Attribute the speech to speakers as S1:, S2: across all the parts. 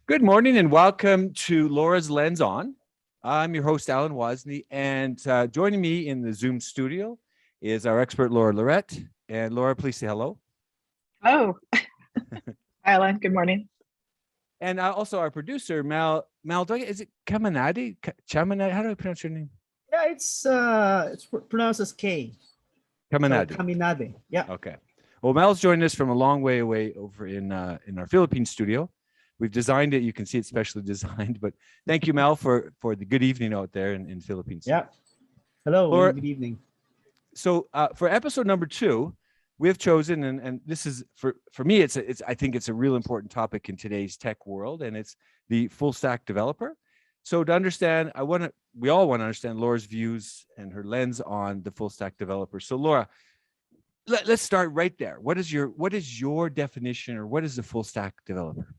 S1: Good morning and welcome to Laura's Lens On. I'm your host, Alan Wozni, and joining me in the Zoom studio is our expert, Laura Lirette. And Laura, please say hello.
S2: Oh, hi, Alan. Good morning.
S1: And also our producer, Mal, is it Chaminade? Chaminade? How do I pronounce your name?
S3: Yeah, it's pronounced as K.
S1: Chaminade.
S3: So, Caminade. Yeah.
S1: Okay. Well, Mal's joining us from a long way away over in our Philippine studio. We've designed it. You can see it's specially designed. But thank you, Mal, for the good evening out there in Philippines.
S3: Yeah. Hello.
S1: Laura,
S3: good evening.
S1: So for episode number 2, we have chosen, and this is for me, I think it's a real important topic in today's tech world, and it's the full stack developer. So to understand, we all want to understand Laura's views and her lens on the full stack developer. So Laura, let's start right there. What is your definition, or what is the full stack developer?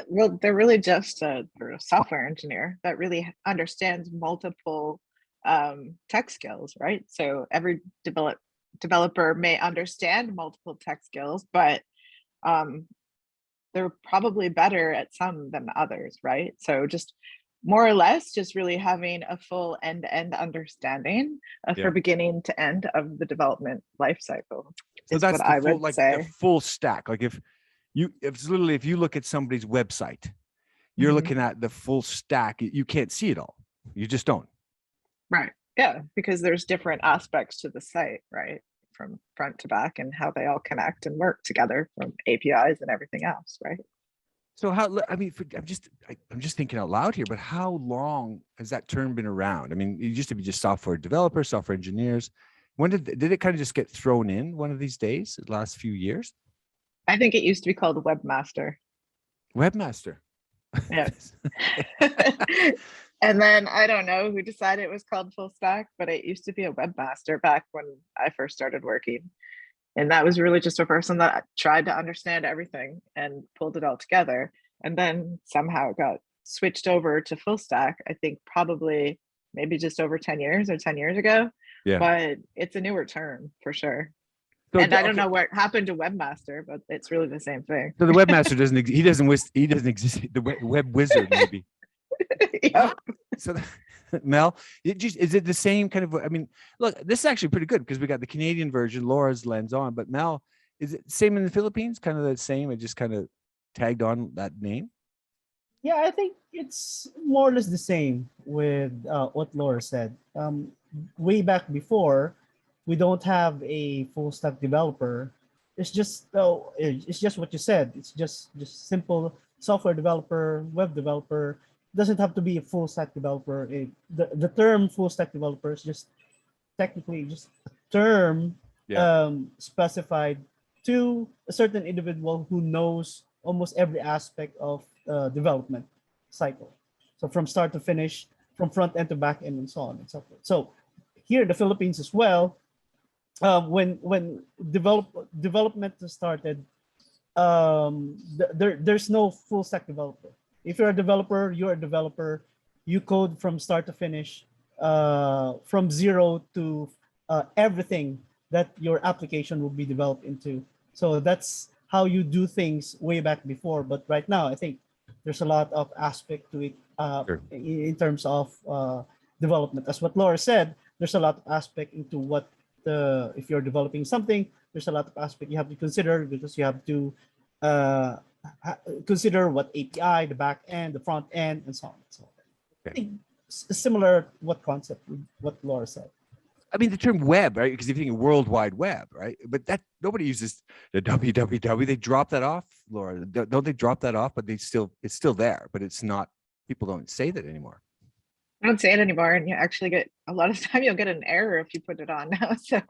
S2: Well, they're really just a software engineer that really understands multiple tech skills, right? So every developer may understand multiple tech skills, but they're probably better at some than others, right? So just more or less just really having a full end-to-end understanding for beginning to end of the development lifecycle.
S1: So that's what I would say. The full stack. Like if you look at somebody's website, you're looking at the full stack. You can't see it all. You just don't.
S2: Right. Yeah, because there's different aspects to the site, right? From front to back, and how they all connect and work together from APIs and everything else, right?
S1: So I'm just thinking out loud here, but how long has that term been around? I mean, it used to be just software developers, software engineers. When did it kind of just get thrown in one of these days, the last few years?
S2: I think it used to be called webmaster.
S1: Webmaster.
S2: Yeah. And then I don't know who decided it was called full stack, but it used to be a webmaster back when I first started working. And that was really just a person that tried to understand everything and pulled it all together. And then somehow it got switched over to full stack, I think probably maybe just over 10 years or 10 years ago. Yeah. But it's a newer term for sure. So, and I don't know what happened to webmaster, but it's really the same thing.
S1: So the webmaster doesn't exist. The web wizard maybe.
S2: Yep.
S1: So Mel, is it the same kind of, I mean, look, this is actually pretty good because we got the Canadian version, Laura's Lens On, but Mel, is it the same in the Philippines? Kind of the same, it just kind of tagged on that name?
S3: Yeah, I think it's more or less the same with what Laura said. Way back before, we don't have a full stack developer. It's just what you said. It's just simple software developer, web developer. It doesn't have to be a full stack developer. The term full stack developer is just technically just a term specified to a certain individual who knows almost every aspect of development cycle. So from start to finish, from front end to back end, and so on and so forth. So here in the Philippines as well, when development started, there's no full stack developer. If you're a developer, you're a developer. You code from start to finish, from zero to everything that your application will be developed into. So that's how you do things way back before. But right now, I think there's a lot of aspect to it in terms of development. As what Laura said, there's a lot of aspect into what if you're developing something, there's a lot of aspect you have to consider, because you have to consider what API, the back end, the front end, and so on. So I think similar what Laura said.
S1: I mean, the term web, right? Because if you think World Wide Web, right? But that nobody uses the www. They drop that off, Laura. Don't they drop that off? But it's still there, but it's not. People don't say that anymore.
S2: I don't say it anymore, and you actually get a lot of time. You'll get an error if you put it on now. So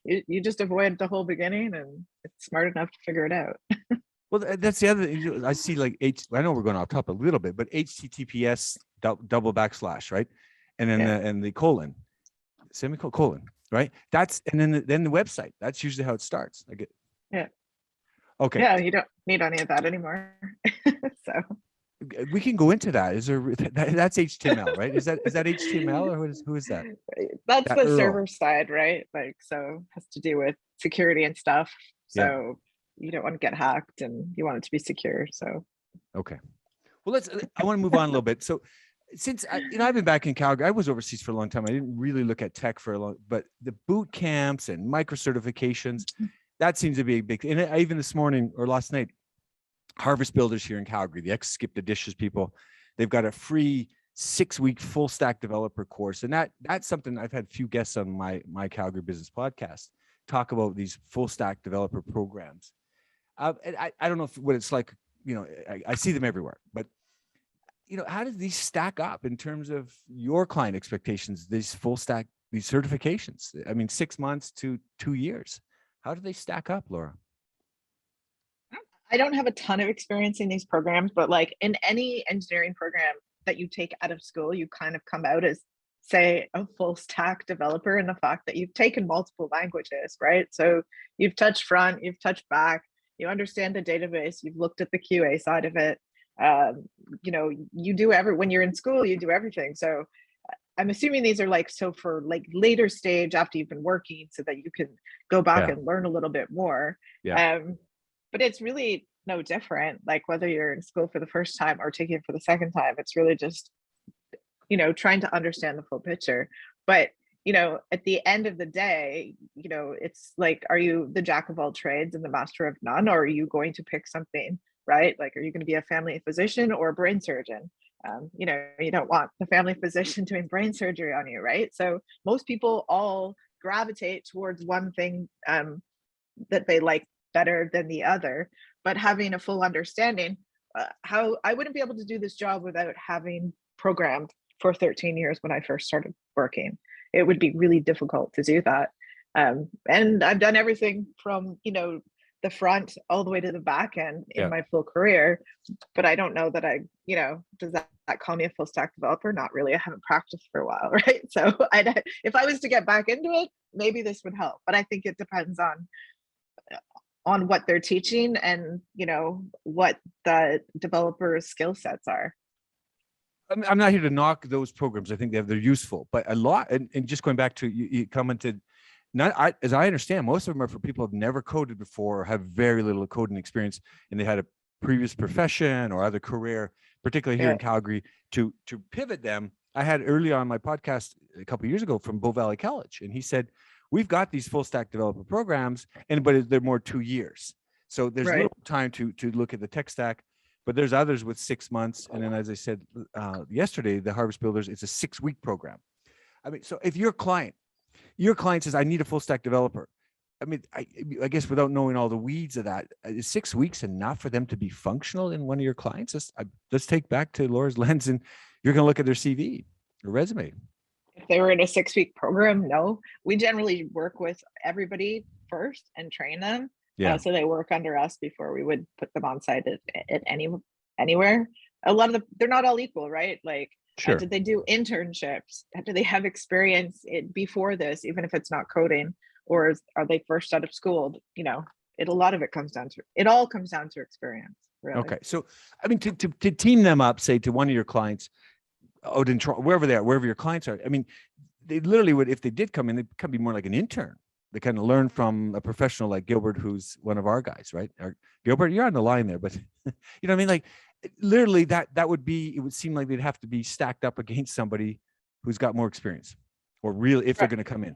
S2: you just avoid the whole beginning, and it's smart enough to figure it out.
S1: Well, that's the other thing. I see, like I know we're going off top a little bit, but HTTPS double backslash, right? And then and the colon, semicolon, right? That's and then the website. That's usually how it starts. I get.
S2: Yeah.
S1: Okay.
S2: Yeah, you don't need any of that anymore. So.
S1: We can go into that. Is there that's HTML, right? Is that HTML, or who is that?
S2: That's the server side, right? Like, so it has to do with security and stuff. So you don't want to get hacked, and you want it to be secure. So
S1: Okay. Well, I want to move on a little bit. So since I've been back in Calgary, I was overseas for a long time. I didn't really look at tech for a long, but the boot camps and micro certifications, that seems to be a big, and even this morning or last night, Harvest Builders here in Calgary, the ex-Skip the Dishes people, they've got a free 6-week full stack developer course. And that's something I've had few guests on my Calgary Business podcast talk about, these full stack developer programs. And I don't know what it's like, I see them everywhere, but how does these stack up in terms of your client expectations, these full stack, these certifications? I mean, 6 months to 2 years. How do they stack up, Laura?
S2: I don't have a ton of experience in these programs, but like in any engineering program that you take out of school, you kind of come out as, say, a full stack developer, in the fact that you've taken multiple languages, right? So you've touched front, you've touched back, you understand the database, you've looked at the QA side of it. You do when you're in school, you do everything. So I'm assuming these are like, so for like later stage after you've been working, so that you can go back and learn a little bit more. But it's really no different, like whether you're in school for the first time or taking it for the second time. It's really just, trying to understand the full picture. But, at the end of the day, it's like, are you the jack of all trades and the master of none? Or are you going to pick something, right? Like, are you going to be a family physician or a brain surgeon? You don't want the family physician doing brain surgery on you, right? So most people all gravitate towards one thing that they like better than the other. But having a full understanding, how I wouldn't be able to do this job without having programmed for 13 years when I first started working. It would be really difficult to do that. And I've done everything from, the front all the way to the back end in my full career. But I don't know that does that call me a full stack developer? Not really. I haven't practiced for a while, right? So if I was to get back into it, maybe this would help. But I think it depends on what they're teaching and what the developers' skill sets are.
S1: I'm not here to knock those programs. I think they're useful, but a lot, and just going back to you commented, as I understand, most of them are for people who've never coded before or have very little coding experience, and they had a previous profession or other career, particularly here in Calgary, to pivot them. I had early on my podcast a couple of years ago from Bow Valley College, and he said, we've got these full stack developer programs, but they're more 2 years. So there's little time to look at the tech stack, but there's others with 6 months. And then, as I said yesterday, the Harvest Builders, it's a 6-week program. I mean, so if your client says, I need a full stack developer. I mean, I guess without knowing all the weeds of that, is 6 weeks enough for them to be functional in one of your clients? Let's take back to Laura's lens, and you're going to look at their CV or resume.
S2: If they were in a 6-week program, no. We generally work with everybody first and train them. So they work under us before we would put them on site at anywhere. A lot of they're not all equal, right? Like, did they do internships? Do they have experience before this, even if it's not coding? Or are they first out of school? A lot of it comes down to experience, really. Okay.
S1: So, I mean, to team them up, say to one of your clients, out in Toronto, wherever they are, wherever your clients are. I mean, they literally would, if they did come in, they'd be more like an intern. They kind of learn from a professional like Gilbert, who's one of our guys, right? Gilbert, you're on the line there, but you know what I mean? Like, literally that would be, it would seem like they'd have to be stacked up against somebody who's got more experience, or really, if they're going to come in.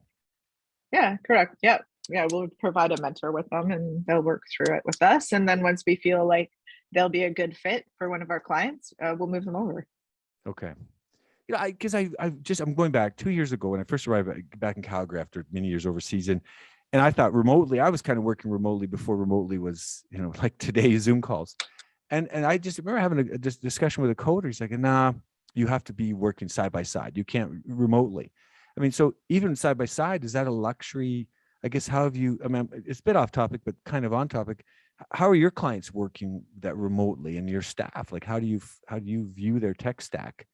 S2: Yeah, correct. Yeah. We'll provide a mentor with them, and they'll work through it with us. And then once we feel like they'll be a good fit for one of our clients, we'll move them over.
S1: Okay. Because I'm going back 2 years ago when I first arrived back in Calgary after many years overseas, and I thought remotely, I was kind of working remotely before remotely was, like today, Zoom calls. And I just remember having a discussion with a coder. He's like, nah, you have to be working side by side. You can't remotely. I mean, so even side by side, is that a luxury? I guess, how have you, I mean, it's a bit off topic, but kind of on topic. How are your clients working that remotely, and your staff? Like, how do you view their tech stack?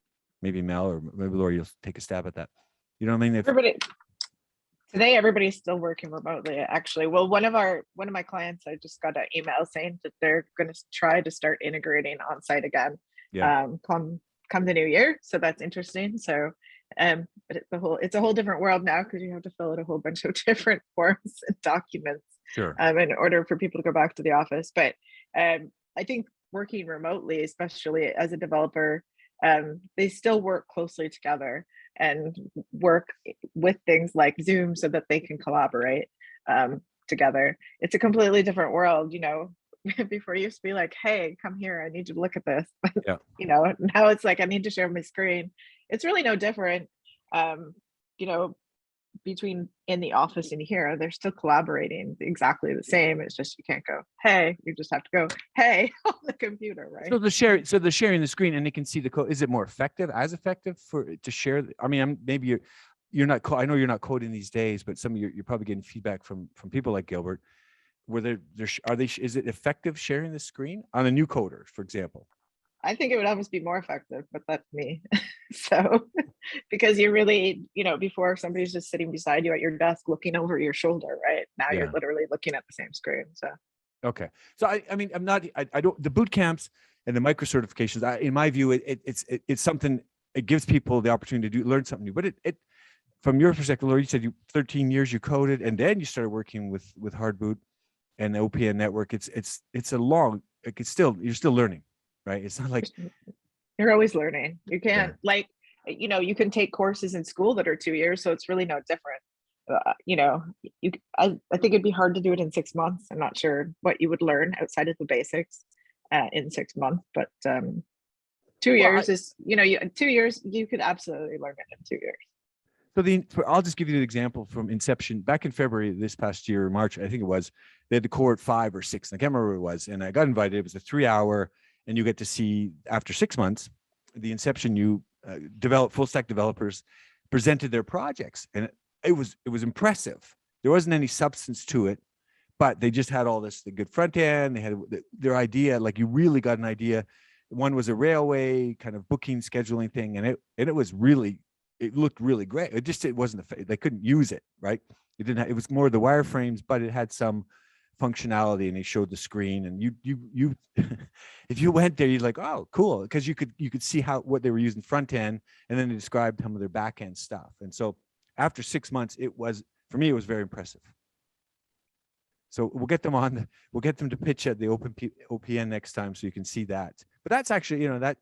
S1: Maybe Mel, or maybe Laura, you'll take a stab at that. You know what I mean?
S2: Today, everybody's still working remotely, actually. Well, one of my clients, I just got an email saying that they're going to try to start integrating on site again. Come the new year. So that's interesting. So, but it's a whole different world now, because you have to fill out a whole bunch of different forms and documents in order for people to go back to the office. But I think working remotely, especially as a developer, they still work closely together and work with things like Zoom so that they can collaborate together. It's a completely different world, before you used to be like, hey, come here, I need you to look at this.
S1: Yeah.
S2: Now it's like, I need to share my screen. It's really no different. Between in the office and here, they're still collaborating exactly the same. It's just you can't go, hey, you just have to go, hey, on the computer, right?
S1: So they're sharing the screen and they can see the code. Is it more effective, as effective to share? I mean, maybe you're not. I know you're not coding these days, but some of you're probably getting feedback from people like Gilbert. Where is it effective sharing the screen on a new coder, for example?
S2: I think it would almost be more effective, but that's me. So, because you really, before somebody's just sitting beside you at your desk looking over your shoulder, right? Now you're literally looking at the same screen. So,
S1: okay. So I mean, I don't, the boot camps and the micro certifications, in my view, it's something, it gives people the opportunity to learn something new, but it from your perspective, Laura, you said 13 years you coded and then you started working with HardBoot and the OPN network. It's a long, you're still learning. Right. It's not like
S2: you're always learning. You can't you can take courses in school that are 2 years. So it's really no different. I think it'd be hard to do it in 6 months. I'm not sure what you would learn outside of the basics in 6 months, but 2 years is, 2 years, you could absolutely learn it in 2 years.
S1: So I'll just give you an example from inception. Back in February this past year, March, I think it was, they had the cohort 5 or 6. I can't remember what it was. And I got invited. It was a 3-hour. And you get to see, after 6 months, the inception, you full stack developers presented their projects. And it was impressive. There wasn't any substance to it, but they just had all the good front end. They had their idea, like you really got an idea. One was a railway kind of booking, scheduling thing. And it looked really great. It wasn't, they couldn't use it, right? It was more the wireframes, but it had some functionality, and they showed the screen, and you if you went there, you're like, oh, cool, because you could see what they were using front end, and then they described some of their back end stuff. And so after 6 months, for me it was very impressive. So we'll get them to pitch at the OPN next time, so you can see that. But that's actually, and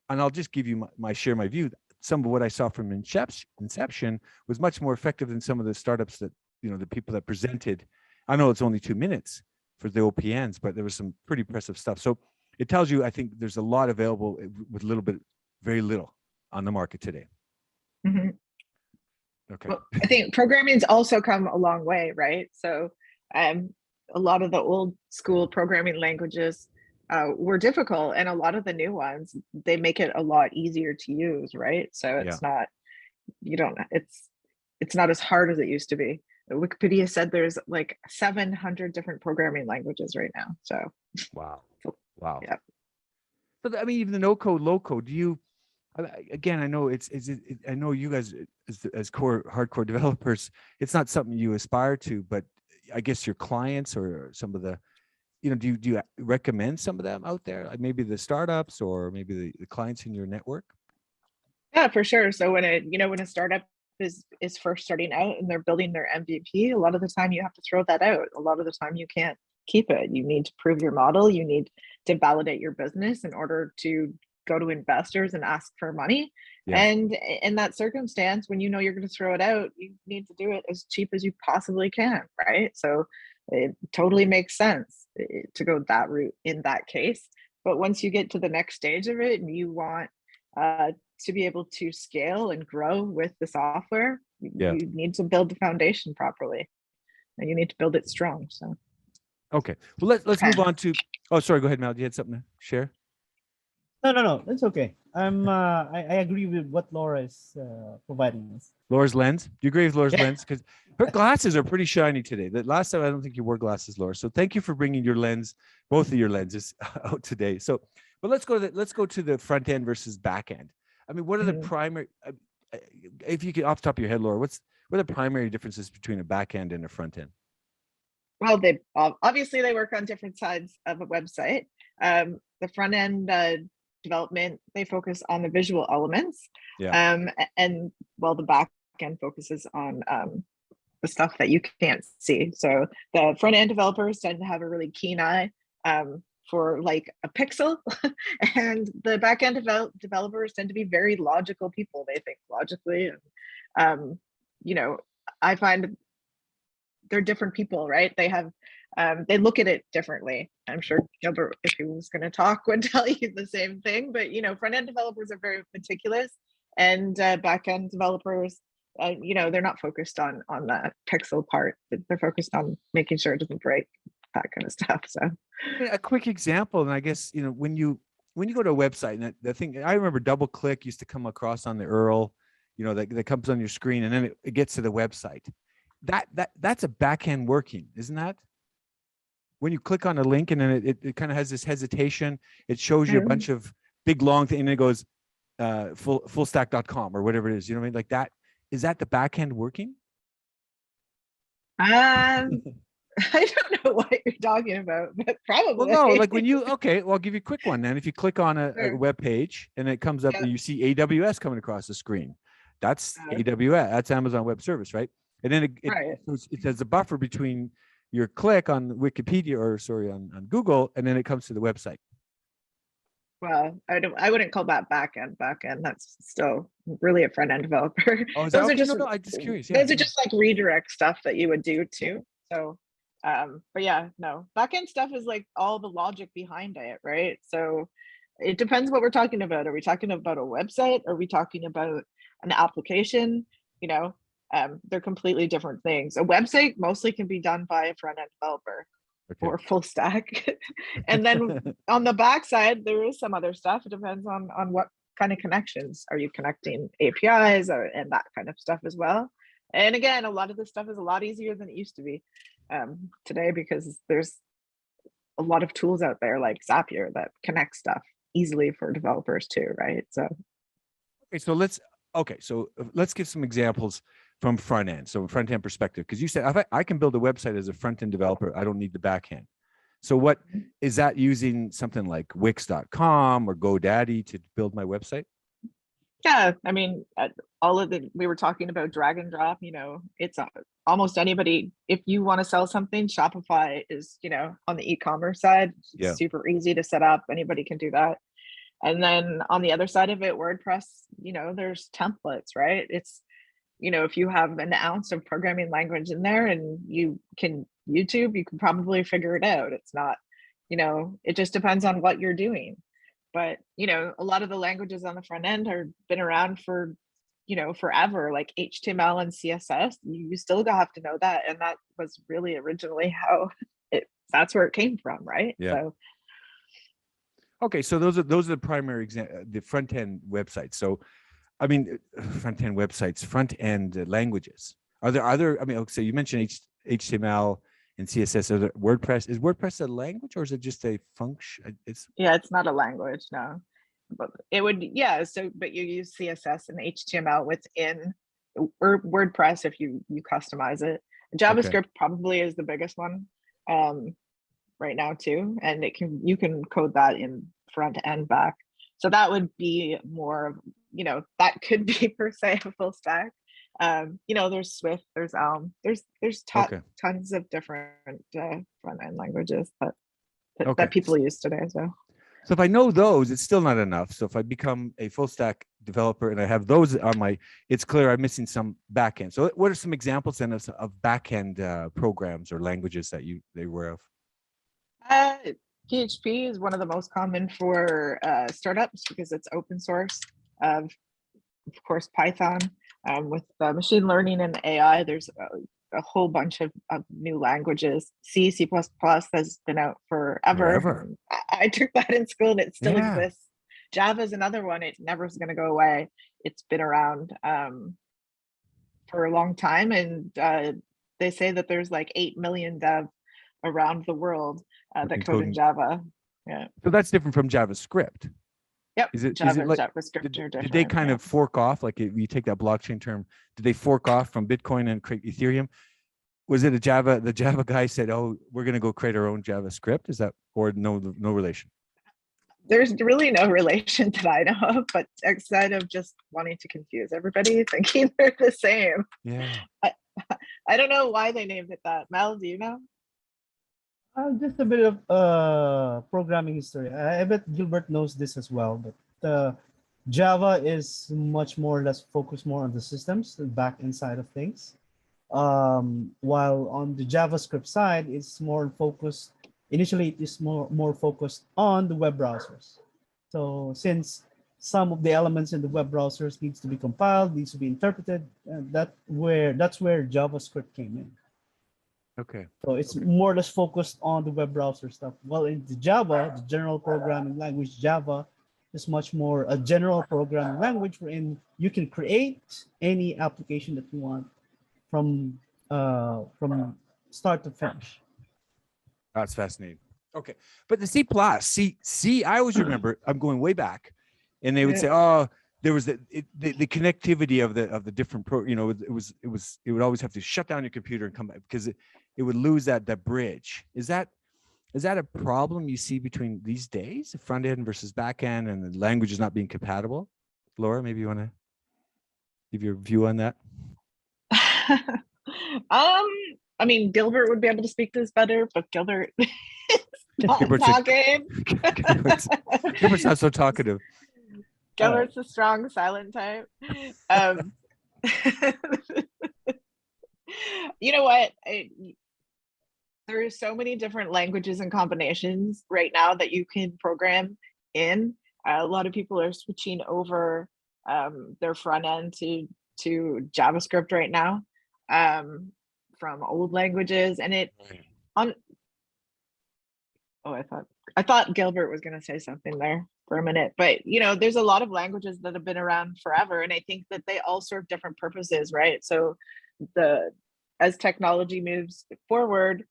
S1: I'll just give you my view. Some of what I saw from inception was much more effective than some of the startups that, the people that presented. I know it's only 2 minutes for the OPNs, but there was some pretty impressive stuff. So it tells you, I think there's a lot available with very little on the market today.
S2: Mm-hmm.
S1: Okay.
S2: Well, I think programming's also come a long way, right? So a lot of the old school programming languages were difficult, and a lot of the new ones, they make it a lot easier to use, right? So it's not, it's not as hard as it used to be. Wikipedia said there's like 700 different programming languages right now. So
S1: wow.
S2: Yeah.
S1: So I mean, even the no code, low code. Do you? Again, I know I know you guys as hardcore developers, it's not something you aspire to, but I guess your clients or some of the, do you recommend some of them out there? Like maybe the startups or maybe the clients in your network?
S2: Yeah, for sure. So when a startup is first starting out and they're building their MVP, a lot of the time you have to throw that out. A lot of the time you can't keep it. You need to prove your model. You need to validate your business in order to go to investors and ask for money. Yeah. And in that circumstance, when you're going to throw it out, you need to do it as cheap as you possibly can, right? So it totally makes sense to go that route in that case. But once you get to the next stage of it and you want to be able to scale and grow with the software, you need to build the foundation properly, and you need to build it strong. So,
S1: okay. Well, let's move on to. Oh, sorry. Go ahead, Mel. You had something to share?
S3: No. That's okay. I agree with what Laura is providing us.
S1: Laura's lens. Do you agree with Laura's lens? Because her glasses are pretty shiny today. The last time I don't think you wore glasses, Laura. So thank you for bringing your lens, both of your lenses, out today. So, but let's go to the front end versus back end. I mean, what are the primary? If you could, off the top of your head, Laura, what are the primary differences between a back end and a front end?
S2: Well, they obviously they work on different sides of a website. The front end development, they focus on the visual elements, and while the back end focuses on the stuff that you can't see. So the front end developers tend to have a really keen eye for like a pixel. And the backend developers tend to be very logical people. They think logically, and you know, I find they're different people, right? They have they look at it differently. I'm sure Gilbert, if he was going to talk, would tell you the same thing. But you know, front end developers are very meticulous, and back end developers, you know, they're not focused on the pixel part. They're focused on making sure it doesn't break, that kind of stuff. So
S1: a quick example, and I guess, you know, when you go to a website, and the thing I remember, double click used to come across on the URL, you know, that comes on your screen, and then it gets to the website. That's a backhand working, isn't that? When you click on a link and then it kind of has this hesitation, it shows you a bunch of big long thing, and it goes fullstack.com or whatever it is. You know what I mean? Like that. Is that the backhand working?
S2: I don't know what you're talking about, but probably.
S1: Well, no, like when you, okay, well, I'll give you a quick one then. If you click on a web page and it comes up and you see AWS coming across the screen, that's AWS, that's Amazon Web Service, right? And then it has a buffer between your click on Wikipedia, or sorry, on Google, and then it comes to the website.
S2: Well, I wouldn't call that backend. That's still really a front end developer.
S1: Oh,
S2: those are just,
S1: no, I'm just curious.
S2: Those are just like redirect stuff that you would do too. So, but yeah, no, backend stuff is like all the logic behind it, right? So it depends what we're talking about. Are we talking about a website? Are we talking about an application? You know, they're completely different things. A website mostly can be done by a front end developer. Okay. Or full stack. And then on the back side, there is some other stuff. It depends on what kind of connections. Are you connecting APIs and that kind of stuff as well? And again, a lot of this stuff is a lot easier than it used to be today, because there's a lot of tools out there like Zapier that connect stuff easily for developers too, right? So
S1: so let's give some examples from front end. So front end perspective, because you said I can build a website as a front end developer, I don't need the back end. So what is that, using something like Wix.com or GoDaddy to build my website?
S2: Yeah, I mean, we were talking about drag and drop, you know, it's almost anybody. If you want to sell something, Shopify is, you know, on the e-commerce side, it's super easy to set up. Anybody can do that. And then on the other side of it, WordPress, you know, there's templates, right? It's, you know, if you have an ounce of programming language in there and you can YouTube, you can probably figure it out. It's not, you know, it just depends on what you're doing. But, you know, a lot of the languages on the front end have been around for, you know, forever, like HTML and CSS. You still have to know that. And that was really originally how that's where it came from, right?
S1: Yeah.
S2: So.
S1: Okay, so those are the primary the front end websites. So, I mean, front end websites, front end languages. Are there other? I mean, okay, so you mentioned HTML and CSS. Are there WordPress? Is WordPress a language, or is it just a function? It's
S2: not a language, no. But it would, So, but you use CSS and HTML within WordPress if you customize it. JavaScript probably is the biggest one right now too, and you can code that in front and back. So that would be more of, you know, that could be per se a full stack. You know, there's Swift, there's Elm, there's tons of different front end languages that people use today. So
S1: if I know those, it's still not enough. So if I become a full stack developer and I have those on it's clear I'm missing some backend. So what are some examples then of backend programs or languages that they're aware of?
S2: PHP is one of the most common for startups because it's open source. Of course, Python. With machine learning and AI, there's a whole bunch of new languages. C++ has been out forever. I took that in school and it still exists. Java is another one. It never is going to go away. It's been around for a long time, and they say that there's like 8 million devs around the world that code in Java. Yeah.
S1: So that's different from JavaScript.
S2: Yep.
S1: Java
S2: and JavaScript are different.
S1: Did they kind of fork off? Like, if you take that blockchain term, did they fork off from Bitcoin and create Ethereum? Was it the Java guy said, "Oh, we're going to go create our own JavaScript"? Is that, or no relation?
S2: There's really no relation that I know of, but instead of just wanting to confuse everybody, thinking they're the same.
S1: Yeah.
S2: I don't know why they named it that. Mel, do you know?
S3: Just a bit of programming history. I bet Gilbert knows this as well, but Java is much more or less focused more on the systems, the back end side of things. While on the JavaScript side, it's more focused. Initially, it is more focused on the web browsers. So since some of the elements in the web browsers needs to be compiled, needs to be interpreted, that's where JavaScript came in.
S1: Okay.
S3: So it's more or less focused on the web browser stuff. Well, in the Java, the general programming language, Java is much more a general programming language wherein you can create any application that you want from start to finish.
S1: That's fascinating. Okay. But the C, I always remember, I'm going way back, and they would say, oh, there was the connectivity of the different it would always have to shut down your computer and come back because it would lose that bridge. Is that a problem you see between these days, front end versus back end, and the languages not being compatible? Laura, maybe you want to give your view on that.
S2: I mean, Gilbert would be able to speak to this better, but Gilbert is not talking.
S1: Gilbert's not so talkative.
S2: Gilbert's a strong silent type. You know what? There are so many different languages and combinations right now that you can program in. A lot of people are switching over their front end to JavaScript right now from old languages, and I thought Gilbert was going to say something there for a minute, but there's a lot of languages that have been around forever, and I think that they all serve different purposes, right? So as technology moves forward,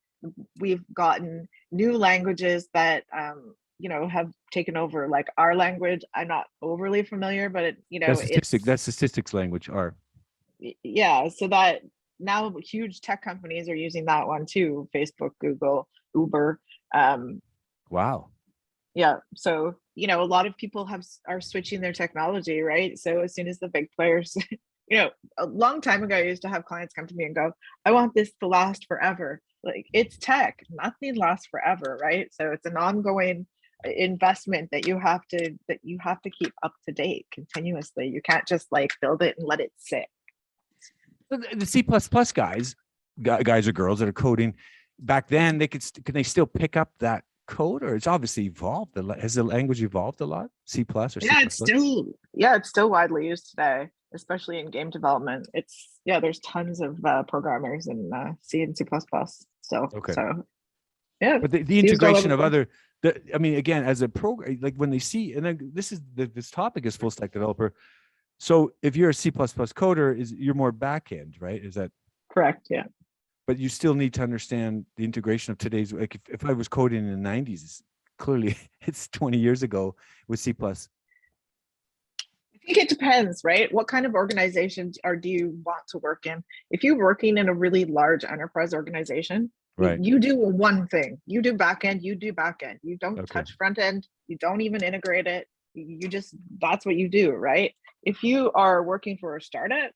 S2: we've gotten new languages that have taken over, like our language. I'm not overly familiar, but
S1: that's statistics language, R.
S2: Yeah, so that now huge tech companies are using that one too, Facebook, Google, Uber.
S1: Wow.
S2: Yeah, so a lot of people are switching their technology, right? So as soon as the big players, a long time ago, I used to have clients come to me and go, I want this to last forever. Like, it's tech, nothing lasts forever, right? So it's an ongoing investment that you have to keep up to date continuously. You can't just like build it and let it sit.
S1: The C++ guys or girls that are coding back then, can they still pick up that code, or it's obviously evolved? Has the language evolved a lot? C+ or C++?
S2: It's still widely used today, especially in game development. There's tons of programmers in C and C++. So yeah.
S1: But the integration of again, as a program, like when they see, and then this topic is full stack developer. So if you're a C++ coder, you're more back end, right? Is that
S2: correct? Yeah.
S1: But you still need to understand the integration of today's. Like if I was coding in the 90s, clearly it's 20 years ago with C++.
S2: I think it depends, right? What kind of organizations do you want to work in? If you're working in a really large enterprise organization, right, you do one thing. You do backend. You do backend. You don't touch front end. You don't even integrate it. That's what you do, right? If you are working for a startup,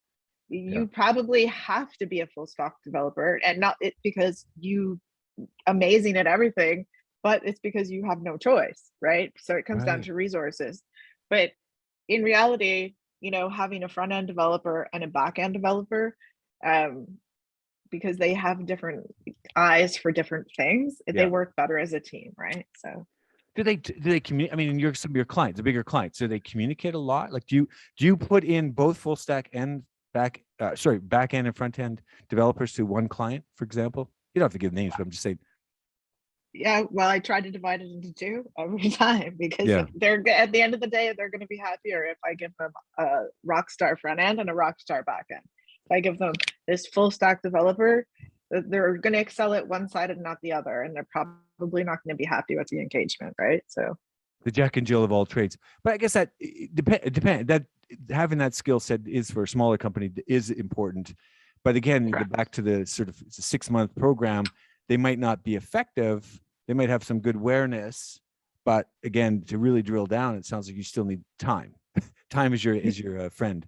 S2: you probably have to be a full stack developer, and not it because you amazing at everything, but it's because you have no choice, right? So it comes down to resources. But in reality, having a front end developer and a back end developer, because they have different eyes for different things, they work better as a team, right? So
S1: do they communicate? I mean, some of your clients, the bigger clients, do they communicate a lot? Like, do you put in both full stack and back end and front end developers to one client, for example? You don't have to give names, but I'm just saying.
S2: Yeah, well, I try to divide it into two every time, because if they're at the end of the day, they're going to be happier if I give them a rock star front end and a rock star back end. If I give them this full stack developer, they're going to excel at one side and not the other, and they're probably not going to be happy with the engagement, right? So
S1: the Jack and Jill of all trades. But I guess that depends. That having that skill set is for a smaller company is important. But again, back to the sort of 6-month program, they might not be effective. They might have some good awareness, but again, to really drill down, it sounds like you still need time. Time is your friend.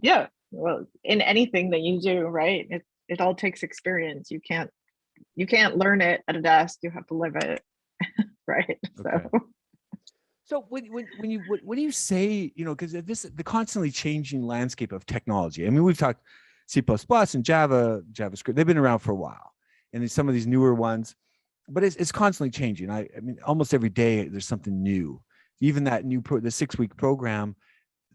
S2: Yeah, well, in anything that you do, right? It all takes experience. You can't you can't learn it at a desk. You have to live it, right?
S1: Okay. So what do you say, because the constantly changing landscape of technology. I mean, we've talked C++ and Java, JavaScript, they've been around for a while. And some of these newer ones, but it's constantly changing. I mean, almost every day there's something new. Even that the 6-week program,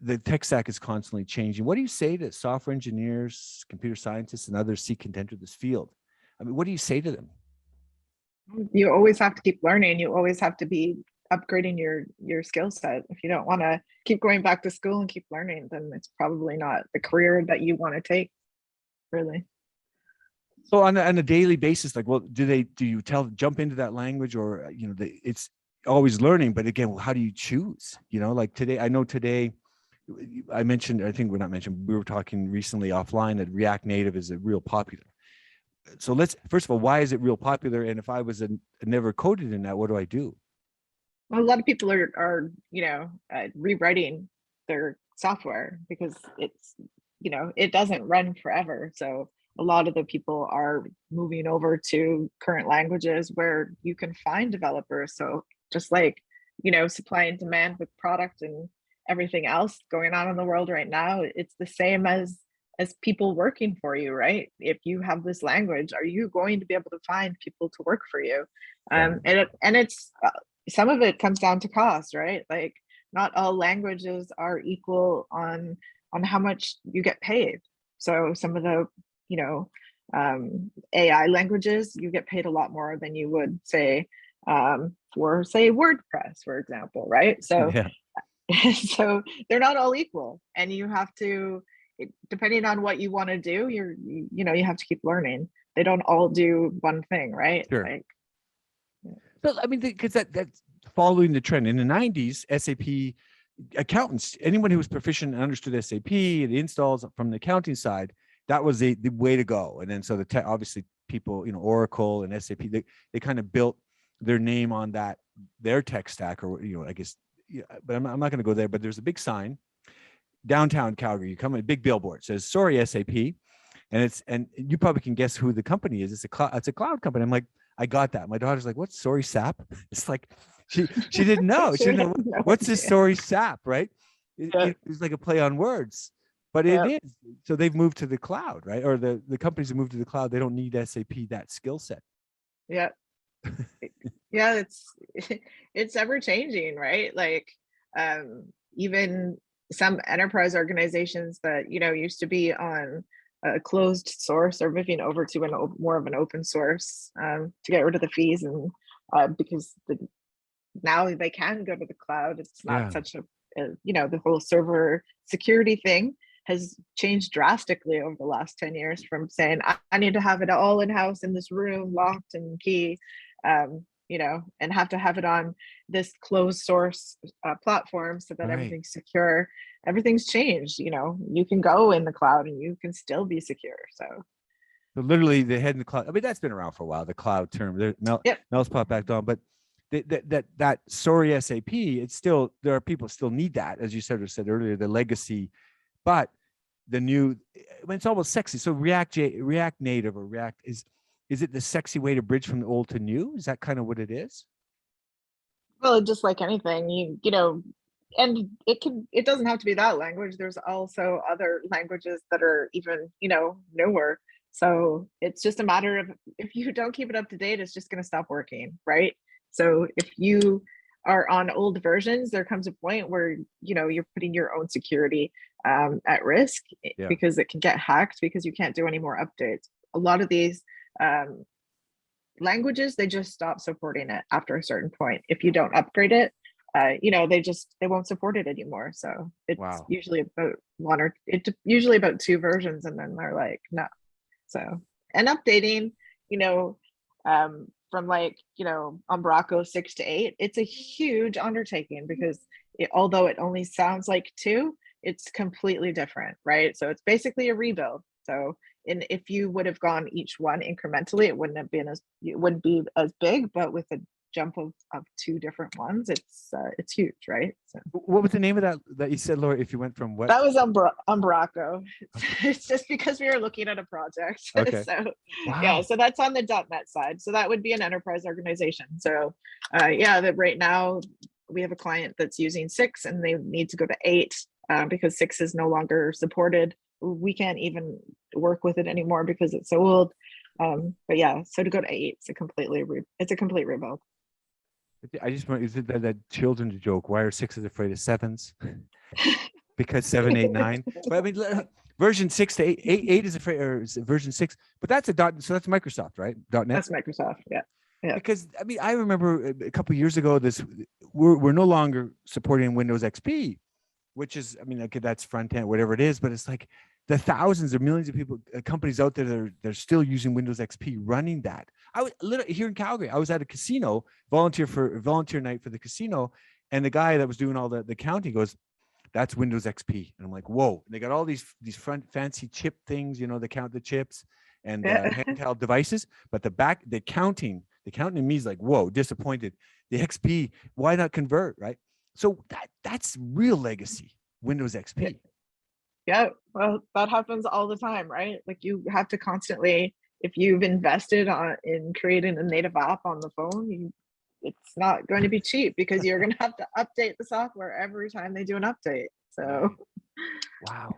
S1: the tech stack is constantly changing. What do you say to software engineers, computer scientists, and others seeking to enter this field? I mean, what do you say to them?
S2: You always have to keep learning. You always have to be upgrading your skill set. If you don't want to keep going back to school and keep learning, then it's probably not the career that you want to take, really.
S1: So on a daily basis, like, well, do you jump into that language, or it's always learning, but again, how do you choose? Like today, I know today I mentioned, I think we're not mentioned, we were talking recently offline that React Native is a real popular. So first of all, why is it real popular? And if I was never coded in that, what do I do?
S2: Well, a lot of people are rewriting their software because it's, it doesn't run forever. So a lot of the people are moving over to current languages where you can find developers. So just like, supply and demand with product and everything else going on in the world right now, it's the same as people working for you, right? If you have this language, are you going to be able to find people to work for you? And it's some of it comes down to cost, right? Like not all languages are equal on how much you get paid. So some of the AI languages, you get paid a lot more than you would say for say WordPress, for example, right? So
S1: Yeah.
S2: so they're not all equal, and you have to, depending on what you want to do, you have to keep learning. They don't all do one thing, right?
S1: Sure.
S2: Like,
S1: So I mean, because that's following the trend in the 90s, SAP accountants, anyone who was proficient and understood SAP, the installs from the accounting side, that was the way to go. And then so obviously people, Oracle and SAP, they kind of built their name on their tech stack, or I guess, but I'm not going to go there. But there's a big sign downtown Calgary. You come in, a big billboard says "Sorry SAP," and you probably can guess who the company is. It's a cloud company. I'm like, I got that. My daughter's like, "What's Sorry SAP?" It's like she didn't know. She didn't know what's this Sorry SAP, right? It's like a play on words, but it is. So they've moved to the cloud, right? Or the companies have moved to the cloud. They don't need SAP, that skill set.
S2: Yeah. Yeah, it's ever changing, right? Like even some enterprise organizations that used to be on a closed source are moving over to more of an open source to get rid of the fees, and because now they can go to the cloud. It's not such a the whole server security thing has changed drastically over the last 10 years, from saying I need to have it all in-house in this room, locked and key, and have to have it on this closed source platform so that everything's secure. Everything's changed. You can go in the cloud and you can still be secure. So
S1: literally the head in the cloud. I mean, that's been around for a while, the cloud term. Mel's popped back on, but that Sorry SAP, it's still, there are people still need that, as you said earlier, the legacy, but the new, it's almost sexy. So React Native or React is it the sexy way to bridge from the old to new? Is that kind of what it is?
S2: Well, just like anything, and it doesn't have to be that language. There's also other languages that are even, newer. So it's just a matter of, if you don't keep it up to date, it's just going to stop working, right? So if you are on old versions, there comes a point where, you're putting your own security at risk, because it can get hacked, because you can't do any more updates. A lot of these languages, they just stop supporting it after a certain point. If you don't upgrade it, they won't support it anymore. So it's usually usually about 2 versions, and then they're like, no. So, and updating, from Umbraco 6 to 8, it's a huge undertaking, because although it only sounds like 2, it's completely different, right? So it's basically a rebuild. So if you would have gone each one incrementally, it wouldn't be as big, but with a jump of two different ones, it's huge, right? So
S1: What was the name of that you said, Laura? If you went from what?
S2: that was Umbraco. It's just because we were looking at a project.
S1: Okay.
S2: So
S1: Wow.
S2: yeah, so that's on the .NET side. So that would be an enterprise organization. So yeah, that right now we have a client that's using 6 and they need to go to 8 because 6 is no longer supported. We can't even work with it anymore because it's so old. But yeah, so to go to 8, it's a complete rebuild.
S1: I just want, is it that children's joke? Why are 6s afraid of 7s? Because 7, 8, 9. But I mean, version 6 to 8, 8 is afraid, or is it version 6? But that's so that's Microsoft, right? .NET.
S2: That's Microsoft, yeah. Yeah.
S1: Because I mean, I remember a couple of years ago, we're no longer supporting Windows XP, which is, I mean, okay, that's front end, whatever it is, but it's like the thousands or millions of people, companies out there that are, they're still using Windows XP running that. I was literally here in Calgary. I was at a casino, volunteer night for the casino, and the guy that was doing all the counting goes, "That's Windows XP," and I'm like, "Whoa!" And they got all these front fancy chip things, you know, they count the chips and handheld devices, but the counting in me is like, "Whoa!" Disappointed. The XP, why not convert, right? So that's real legacy, Windows XP.
S2: Yeah, well, that happens all the time, right? Like you have to constantly, if you've invested in creating a native app on the phone, it's not going to be cheap because you're going to have to update the software every time they do an update. So,
S1: wow,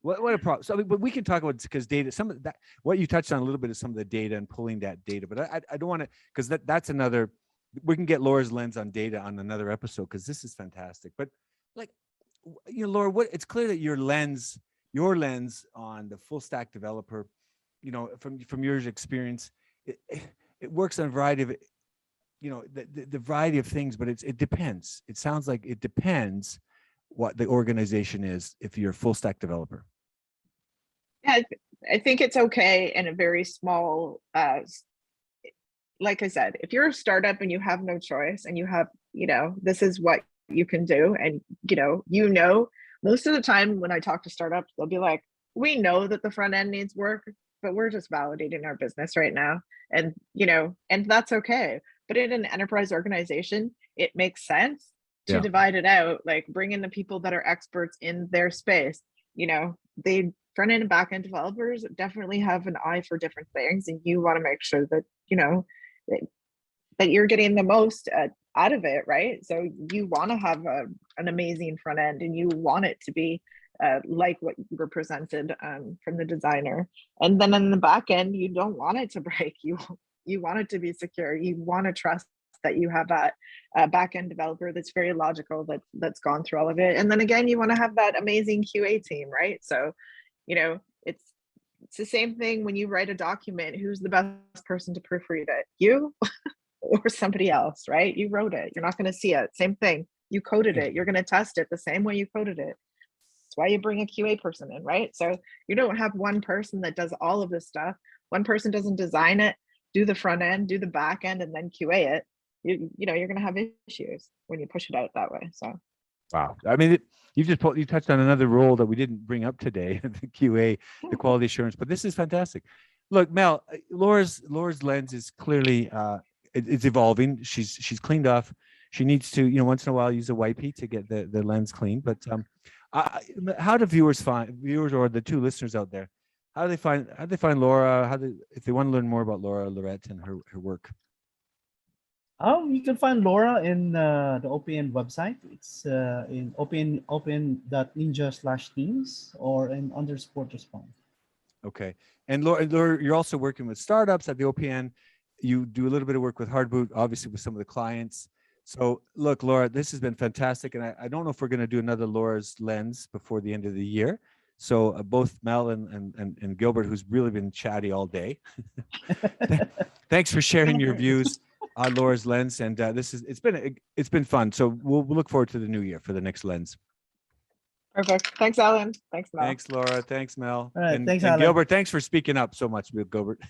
S1: what a problem. So, I mean, but we can talk about, because data, some of that, what you touched on a little bit of some of the data and pulling that data, but I don't want to, because that's another. We can get Laura's lens on data on another episode because this is fantastic. But like, you know, Laura, it's clear that your lens on the full stack developer, you know, from your experience, it works on a variety of, you know, the variety of things, but it depends. It sounds like it depends what the organization is if you're a full stack developer.
S2: Yeah, I think it's okay in a very small, like I said, if you're a startup and you have no choice and you have, you know, this is what you can do, and you know, most of the time when I talk to startups, they'll be like, we know that the front end needs work, but we're just validating our business right now, and and that's okay. But in an enterprise organization, it makes sense to divide it out, like bring in the people that are experts in their space. They front end and back end developers definitely have an eye for different things, and you want to make sure that that you're getting the most out of it, right? So you want to have an amazing front end, and you want it to be like what you were presented from the designer. And then in the back end, you don't want it to break. You want it to be secure. You want to trust that you have that back end developer that's very logical, that's gone through all of it. And then again, you want to have that amazing QA team, right? So it's the same thing when you write a document. Who's the best person to proofread it? You or somebody else, right? You wrote it. You're not going to see it. Same thing. You coded it. You're going to test it the same way you coded it. That's why you bring a QA person in, right? So you don't have one person that does all of this stuff. One person doesn't design it, do the front end, do the back end, and then QA it. You're going to have issues when you push it out that way. So.
S1: Wow. I mean, you touched on another role that we didn't bring up today, the QA, the quality assurance, but this is fantastic. Look, Mel, Laura's lens is clearly, it's evolving. She's cleaned off. She needs to, once in a while use a wipey to get the lens clean. But how do viewers or the two listeners out there, how do they find Laura? If they want to learn more about Laura Lirette and her work?
S3: You can find Laura in the OPN website. It's in open.ninja/teams or in _ respond. Okay.
S1: And Laura, you're also working with startups at the OPN. You do a little bit of work with HardBoot, obviously with some of the clients. So look, Laura, this has been fantastic. And I don't know if we're going to do another Laura's lens before the end of the year. So both Mel and Gilbert, who's really been chatty all day. Thanks for sharing your views on Laura's lens, and it's been fun. So we'll look forward to the new year for the next lens.
S2: Perfect. Thanks, Alan. Thanks, Mel.
S1: Thanks, Laura. Thanks, Mel.
S3: All right, thanks,
S1: and
S3: Alan.
S1: Gilbert, thanks for speaking up so much, Gilbert.